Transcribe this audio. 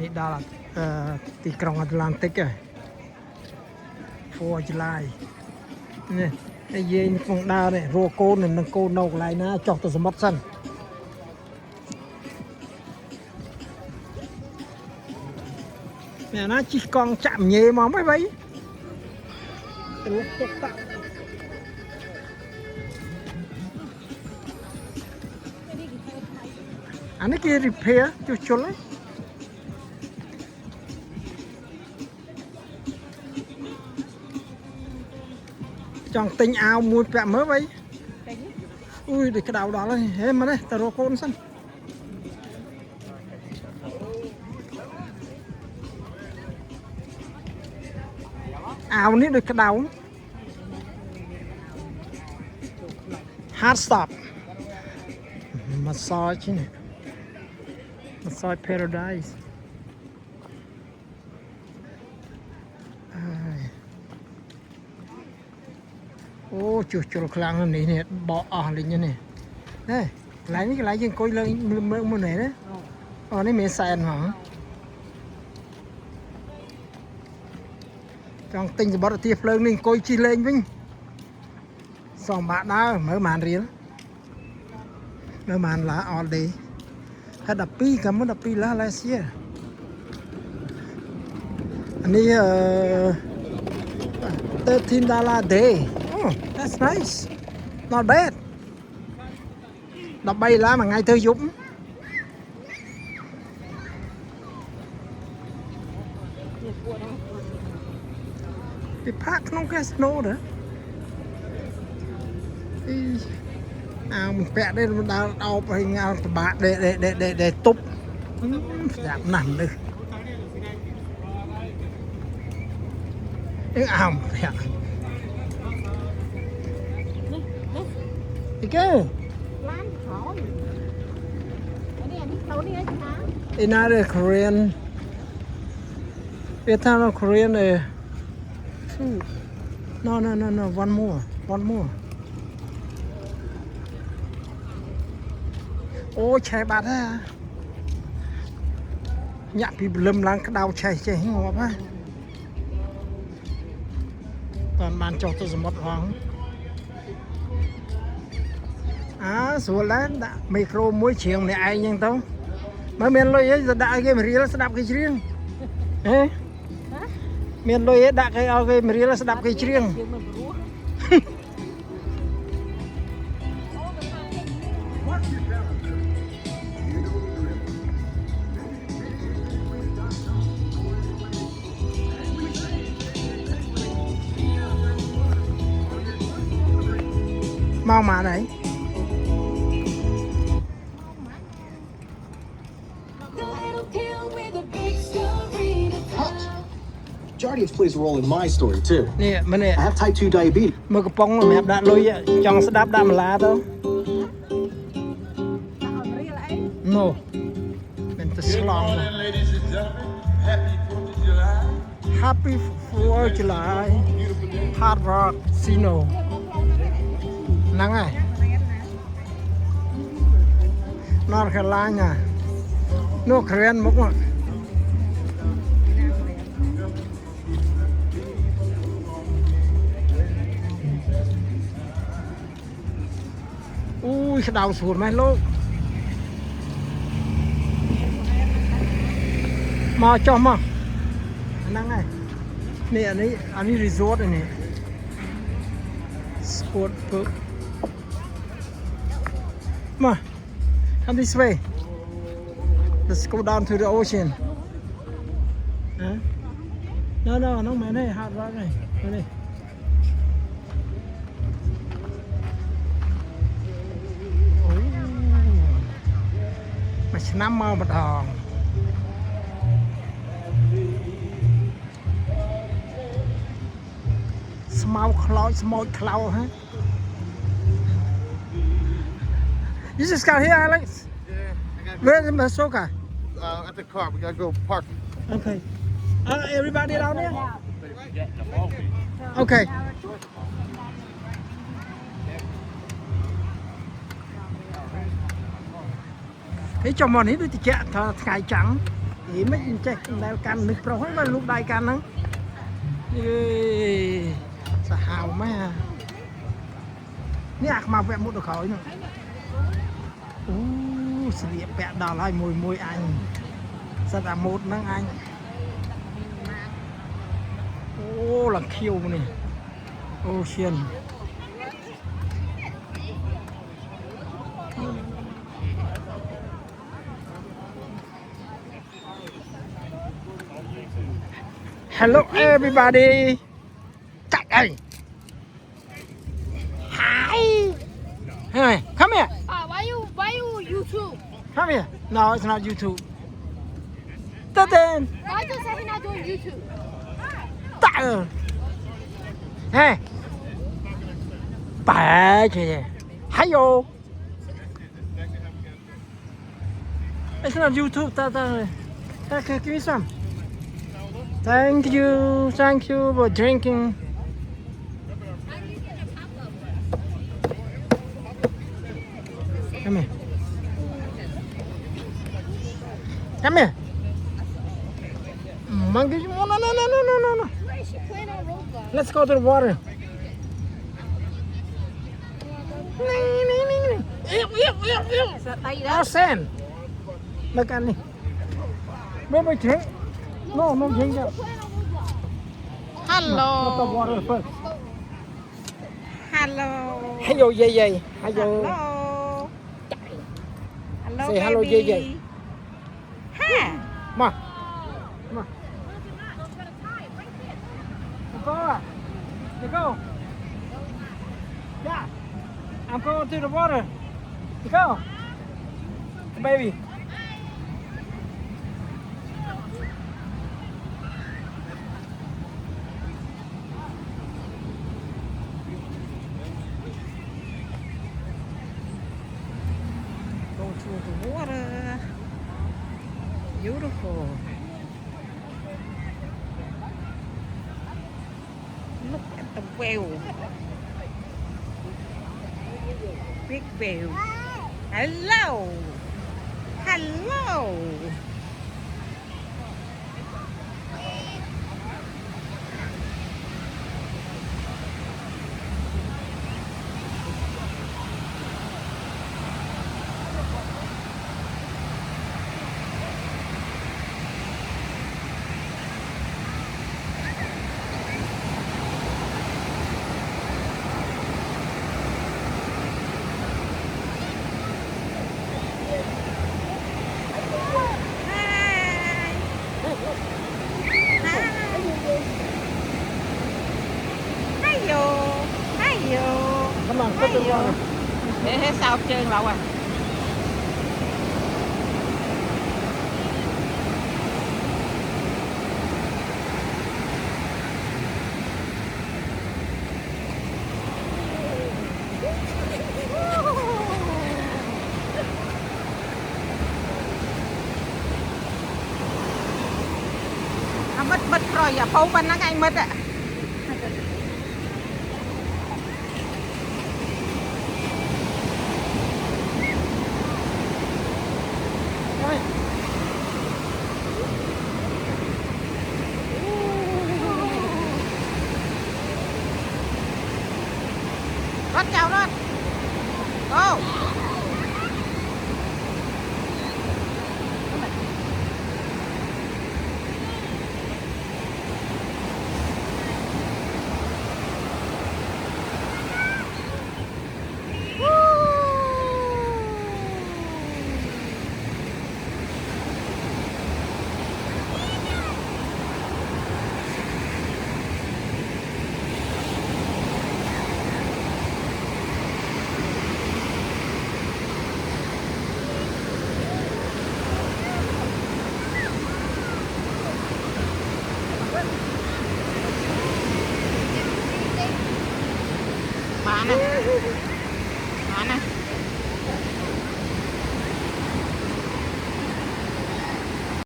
នេះដល់ទីក្រុង Atlantic ហ៎ 4 July នេះហើយយើងកំពុងដើរនេះរកកូននឹងកូននៅកន្លែងណាចុះទៅសមុទ្រសិនអ្នកណាជិះកង់ចាក់ញេមកមិនវិញទៅទុកតាក់អានេះគេ repair ជួសជុលចង់ទិញអាវមួយពាក់មើលវិញอุ้ยដូចក្តៅដល់ហើយហេមកនេះទៅរកកូនសិនអាវនេះដូចក្តៅ hard stop massage នេះ massage paradise អូជួសជុលខ្លាំងនេះនេះបោកអស់លេងនេះហេកន្លែងនេះកន្លែងយើងអង្គុយលើមើលមុននេះណាអូនេះមានសែនហ្មងចង់ទិញសម្បត្តិទាភ្លើងនេះអង្គុយជិះលេងវិញសំបាក់ដើរមើលម៉ានរៀលមើលម៉ានឡា all day ហើយ12កាលមុន12ឡា last year អានេះ$13 a day oh that's nice not bad 13ឡាមួយថ្ងៃទៅយប់ពីផាកក្នុងកាស៊ីណូដែរអាមិនពាក់ទេមិនដើរអោបឲ្យងៅតបាក់ដេទប់ស្ដាប់ណាស់នេះអើពាក់គេឡានក្រោយនេះចូលនេះឯងណាឯណារ Korean វាថា Korean no one more អូឆេះបាត់ហ่าញាក់ពីព្រលឹមឡើងក្តៅឆេះងាប់ហ่าតាន់បានចុះទៅសមុទ្រផងស្រួលដែរដាក់មីក្រូមួយច្រៀងម្នាក់ឯងចឹងទៅមើលមានលុយអីទៅដាក់ឲ្យគេមរៀលស្ដាប់គេច្រៀងហេមានលុយអីដាក់គេឲ្យគេមរៀលស្ដាប់គេច្រៀងមកមកđấy Jardiance plays a role in my story too. នេះមែនទេ I have type 2 diabetes. មើលកំប៉ុងសម្រាប់ដាក់លុយចង់ស្ដាប់ដាក់ម្លាទៅ No មិនទៅស្លង Ladies and gentlemen, happy 4th Happy 4th of July. July Hard Rock Casino ហ្នឹងហើយ North Carolina នោះ Korean មុខមកអូយក្តៅស្រួលមែនលោកមកចុះមកហ្នឹងហើយនេះអានេះ resort នេះ sport book មក come this way let's go down to the ocean no น้องแม่นี่ hard rock นี่มานี่มาឆ្នាំមកម្ដងស្មៅខ្លោចស្មោចខ្លោហ៎ You just got here, Alex? Yeah, I got Where's the Masoka? at the car. We gotta go park. Okay. Everybody down there? Okay. Cái trong mòn hết đôi thì chạy ngày trắng ý mấy chạy đeo căn nước pro mà lúc đại cănហ្នឹងsao hào mấy à nè mà vẽ một được khỏi nữa sự việc vẽ đỏ lại mùi mùi anh sao là một năng anh là khiêu này ocean hello everybody chạy đây hi hey come here Why you YouTube? come here no it's not YouTube tên Why just say you're not doing YouTube? tại hey bà kìa hello it's not YouTube ta give me some thank you for drinking come here come here monkey no Why is she playing on Roblox? let's go to the water Our sand. Look at me. Wait, drink. No, drink that. Hello. Put the water first. Hello. Hello, Yay. Hello. Hello. Hello, Say hello, baby. Yay. Hi. Come on. You go. Yeah. I'm going to the water. You go. Baby. Go to the water. Beautiful. Look at the whale. Big whale. Hello. Hello. Come on, put the water. Thế sao trơn lậu à? Bật rồi à, phâu bên nó ngay mít ạ. Rót chào rót. Go. Bà nè.